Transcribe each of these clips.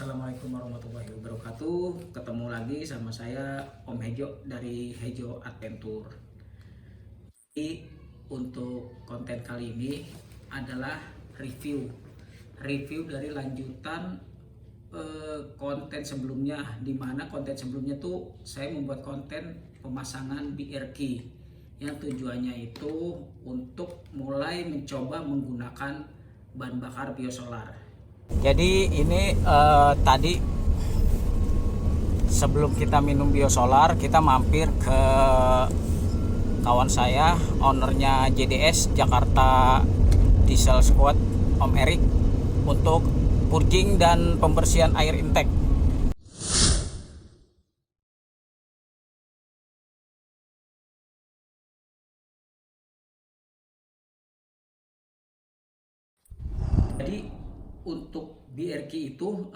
Assalamualaikum warahmatullahi wabarakatuh. Ketemu lagi sama saya Om Hejo dari Hejo Adventure. Jadi untuk konten kali ini adalah review dari lanjutan konten sebelumnya, di mana konten sebelumnya tuh saya membuat konten pemasangan BRQ yang tujuannya itu untuk mulai mencoba menggunakan bahan bakar biosolar. Jadi ini tadi sebelum kita minum biosolar, kita mampir ke kawan saya, ownernya JDS Jakarta Diesel Squad, Om Erik, untuk purging dan pembersihan air intake. Jadi untuk BRQ itu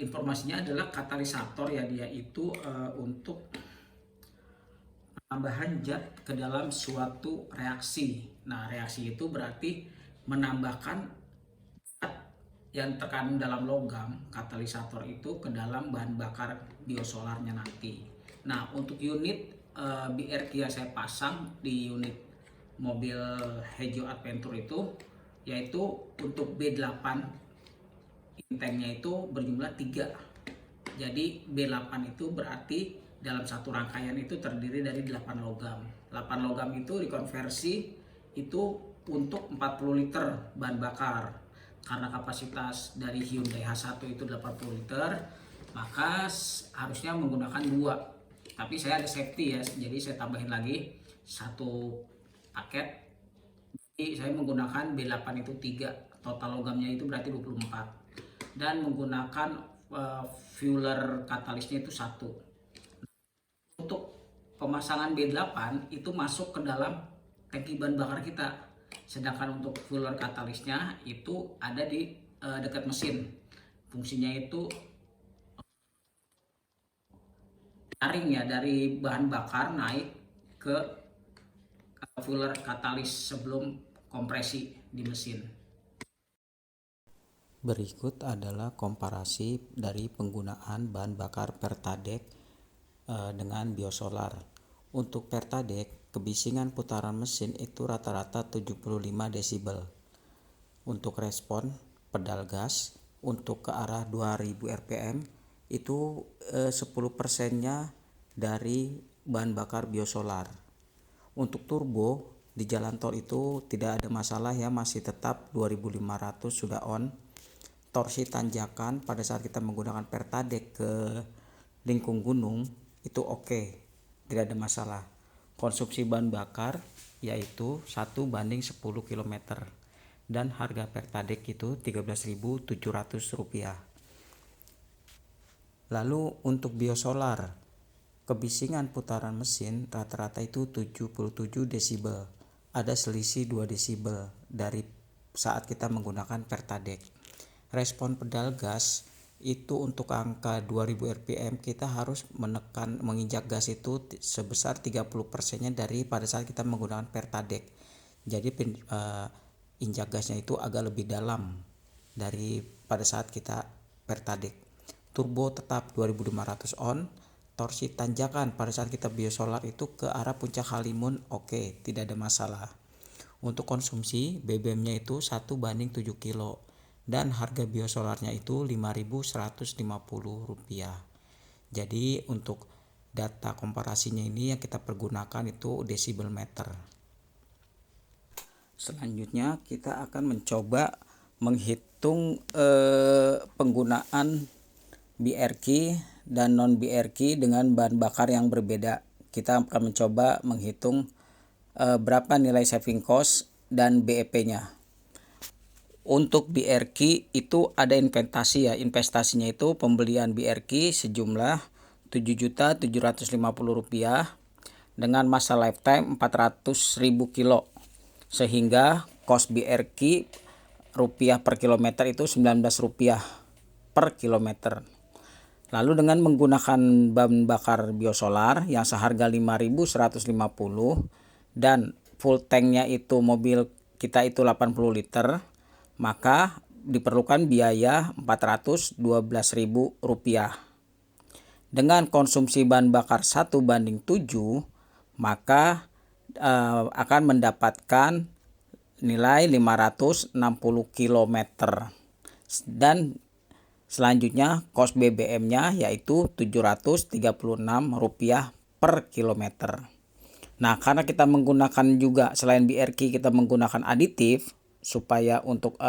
informasinya adalah katalisator ya, dia itu untuk penambahan zat ke dalam suatu reaksi. Nah, reaksi itu berarti menambahkan zat yang terkandung dalam logam katalisator itu ke dalam bahan bakar biosolarnya nanti. Nah, untuk unit BRQ yang saya pasang di unit mobil Hejo Adventure itu, yaitu untuk B8 intengnya itu berjumlah 3. Jadi B8 itu berarti dalam satu rangkaian itu terdiri dari 8 logam. 8 logam itu dikonversi itu untuk 40 liter bahan bakar. Karena kapasitas dari Hyundai H1 itu 80 liter, maka harusnya menggunakan 2. Tapi saya ada safety ya, jadi saya tambahin lagi satu paket. Jadi saya menggunakan B8 itu 3, total logamnya itu berarti 24. Dan menggunakan fueler katalisnya itu 1. Untuk pemasangan B8 itu masuk ke dalam tangki bahan bakar kita. Sedangkan untuk fueler katalisnya itu ada di dekat mesin. Fungsinya itu taring ya, dari bahan bakar naik ke fueler katalis sebelum kompresi di mesin. Berikut adalah komparasi dari penggunaan bahan bakar Pertadec dengan biosolar. Untuk Pertadec, kebisingan putaran mesin itu rata-rata 75 desibel. Untuk respon pedal gas untuk ke arah 2000 rpm itu 10%-nya dari bahan bakar biosolar. Untuk turbo di jalan tol itu tidak ada masalah ya, masih tetap 2500 sudah on. Torsi tanjakan pada saat kita menggunakan Pertadec ke lingkung gunung itu oke, tidak ada masalah. Konsumsi bahan bakar yaitu 1:10 km dan harga Pertadec itu Rp13.700. Lalu untuk biosolar, kebisingan putaran mesin rata-rata itu 77 desibel. Ada selisih 2 desibel dari saat kita menggunakan Pertadec. Respon pedal gas itu untuk angka 2000 rpm kita harus menginjak gas itu sebesar 30%-nya dari pada saat kita menggunakan Pertadec. Jadi injak gasnya itu agak lebih dalam dari pada saat kita Pertadec. Turbo tetap 2500 on. Torsi tanjakan pada saat kita biosolar itu ke arah puncak Halimun oke, tidak ada masalah. Untuk konsumsi BBM-nya itu 1:7 kilo. Dan harga biosolarnya itu Rp5.150. Jadi untuk data komparasinya ini yang kita pergunakan itu desibel meter. Selanjutnya kita akan mencoba menghitung penggunaan BRQ dan non BRQ dengan bahan bakar yang berbeda. Kita akan mencoba menghitung berapa nilai saving cost dan BEP-nya. Untuk BRQ itu ada investasi ya, investasinya itu pembelian BRQ sejumlah Rp7.750 dengan masa lifetime 400.000 kilo, sehingga cost BRQ rupiah per kilometer itu Rp19 per kilometer. Lalu dengan menggunakan bahan bakar biosolar yang seharga Rp5.150 dan full tanknya itu mobil kita itu 80 liter, maka diperlukan biaya Rp412.000. Dengan konsumsi bahan bakar 1:7, maka akan mendapatkan nilai 560 km. Dan selanjutnya kos BBM-nya yaitu Rp736 per kilometer. Nah, karena kita menggunakan juga selain BRQ kita menggunakan aditif supaya untuk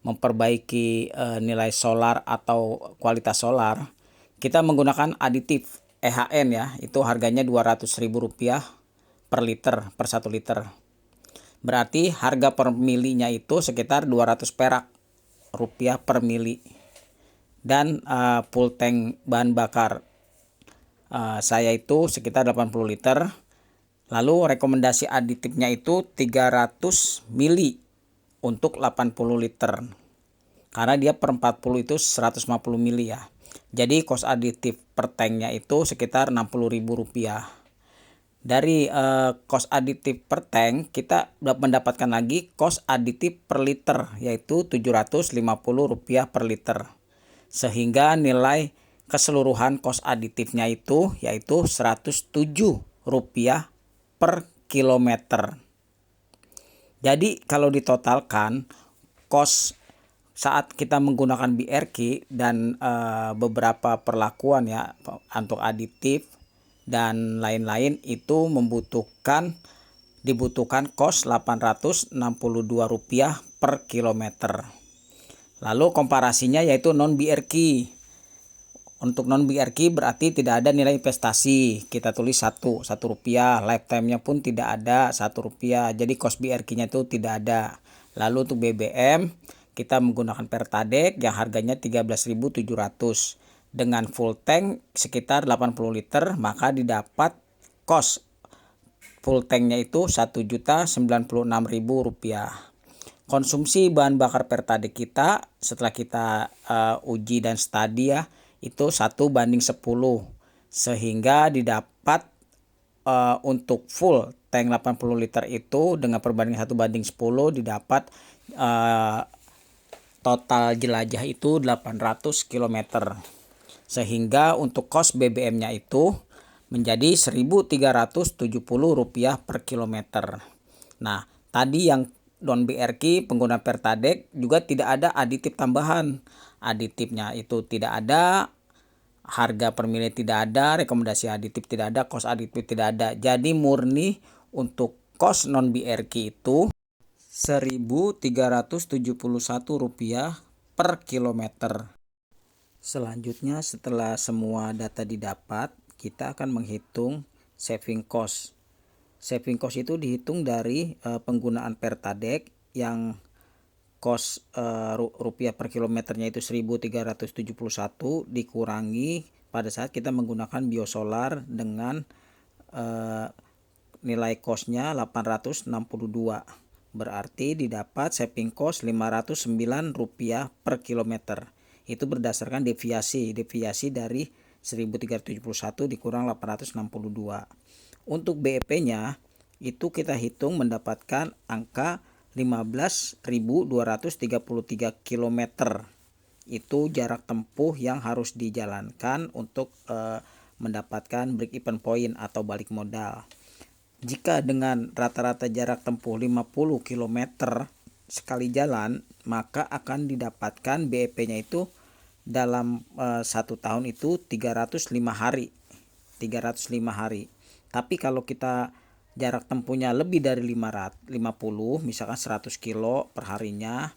memperbaiki nilai solar atau kualitas solar, kita menggunakan aditif EHN ya, itu harganya Rp200.000 per liter, per 1 liter. Berarti harga per milinya itu sekitar 200 perak rupiah per mili. Dan full tank bahan bakar saya itu sekitar 80 liter. Lalu rekomendasi aditifnya itu 300 mili untuk 80 liter. Karena dia per 40 itu 150 mili ya. Jadi kos aditif per tanknya itu sekitar Rp60.000. Dari kos aditif per tank kita mendapatkan lagi kos aditif per liter yaitu Rp750 per liter. Sehingga nilai keseluruhan kos aditifnya itu yaitu Rp107 per kilometer. Jadi kalau ditotalkan kos saat kita menggunakan BRQ dan beberapa perlakuan ya untuk aditif dan lain-lain itu dibutuhkan kos Rp862 per kilometer. Lalu komparasinya yaitu non BRQ. Untuk non BRQ berarti tidak ada nilai investasi. Kita tulis Rp1, Rp1, lifetime-nya pun tidak ada Rp1. Jadi kos BRQ-nya itu tidak ada. Lalu untuk BBM kita menggunakan Pertadek yang harganya Rp13.700. Dengan full tank sekitar 80 liter, maka didapat kos full tanknya itu Rp1.096.000. Konsumsi bahan bakar Pertadek kita setelah kita uji dan studi ya, itu 1:10. Sehingga didapat untuk full tank 80 liter itu dengan perbandingan 1:10 didapat total jelajah itu 800 km. Sehingga untuk kos BBM-nya itu menjadi Rp1.370 per kilometer. Nah, tadi yang non BRQ pengguna Pertadek juga tidak ada aditif tambahan. Aditifnya itu tidak ada, harga per mili tidak ada, rekomendasi aditif tidak ada, kos aditif tidak ada. Jadi murni untuk kos non BRQ itu Rp1.371 per kilometer. Selanjutnya setelah semua data didapat, kita akan menghitung saving cost. Saving cost itu dihitung dari penggunaan Pertadek yang kos rupiah per kilometernya itu 1.371 dikurangi pada saat kita menggunakan biosolar dengan nilai kosnya 862. Berarti didapat saving cost Rp509 per kilometer. Itu berdasarkan deviasi dari 1.371 dikurang 862. Untuk BEP-nya itu kita hitung mendapatkan angka 15.233 km. Itu jarak tempuh yang harus dijalankan untuk mendapatkan break even point atau balik modal. Jika dengan rata-rata jarak tempuh 50 km sekali jalan, maka akan didapatkan BEP-nya itu dalam 1 tahun itu 305 hari. Tapi kalau kita jarak tempuhnya lebih dari 50, misalkan 100 kilo per harinya,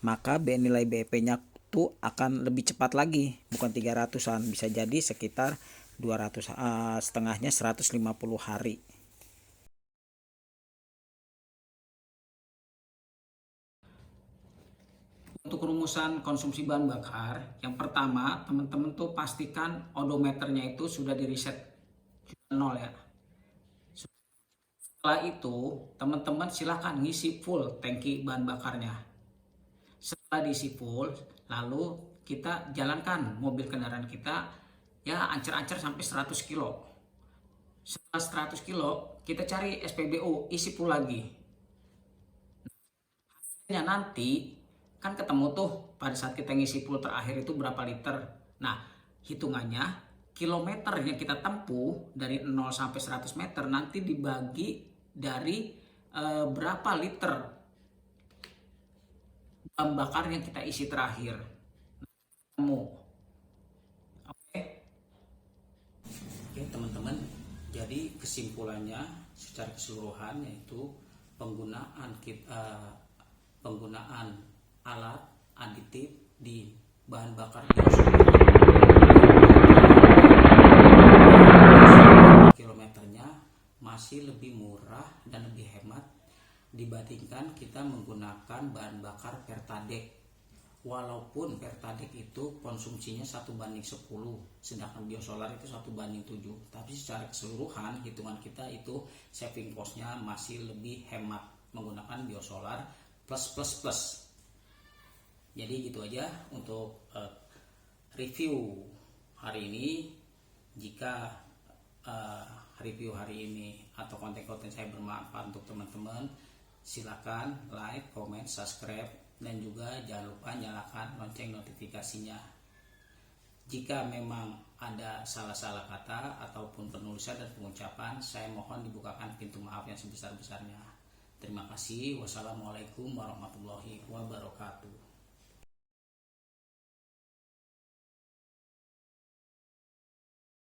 maka nilai BEP-nya itu akan lebih cepat lagi, bukan 300-an, bisa jadi sekitar 200, setengahnya 150 hari. Untuk rumusan konsumsi bahan bakar, yang pertama teman-teman tuh pastikan odometernya itu sudah di reset 0 ya. Setelah itu teman-teman silahkan ngisi full tangki bahan bakarnya. Setelah diisi full, lalu kita jalankan mobil kendaraan kita ya ancer-ancer sampai 100 kilo. Setelah 100 kilo kita cari SPBU, isi full lagi. Nanti kan ketemu tuh pada saat kita ngisi full terakhir itu berapa liter. Nah, hitungannya kilometer yang kita tempuh dari 0 sampai 100 meter nanti dibagi dari berapa liter bahan bakar yang kita isi terakhir. Oke. Oke teman-teman, jadi kesimpulannya secara keseluruhan yaitu penggunaan alat aditif di bahan bakar kilometernya masih lebih murah dan lebih hemat dibandingkan kita menggunakan bahan bakar Pertalite. Walaupun Pertalite itu konsumsinya 1:10, sedangkan biosolar itu 1:7, tapi secara keseluruhan hitungan kita itu saving cost-nya masih lebih hemat menggunakan biosolar plus. Jadi gitu aja untuk review hari ini. Jika review hari ini atau konten-konten saya bermanfaat untuk teman-teman, silakan like, comment, subscribe, dan juga jangan lupa nyalakan lonceng notifikasinya. Jika memang ada salah-salah kata ataupun penulisan dan pengucapan, saya mohon dibukakan pintu maaf yang sebesar-besarnya. Terima kasih. Wassalamualaikum warahmatullahi wabarakatuh.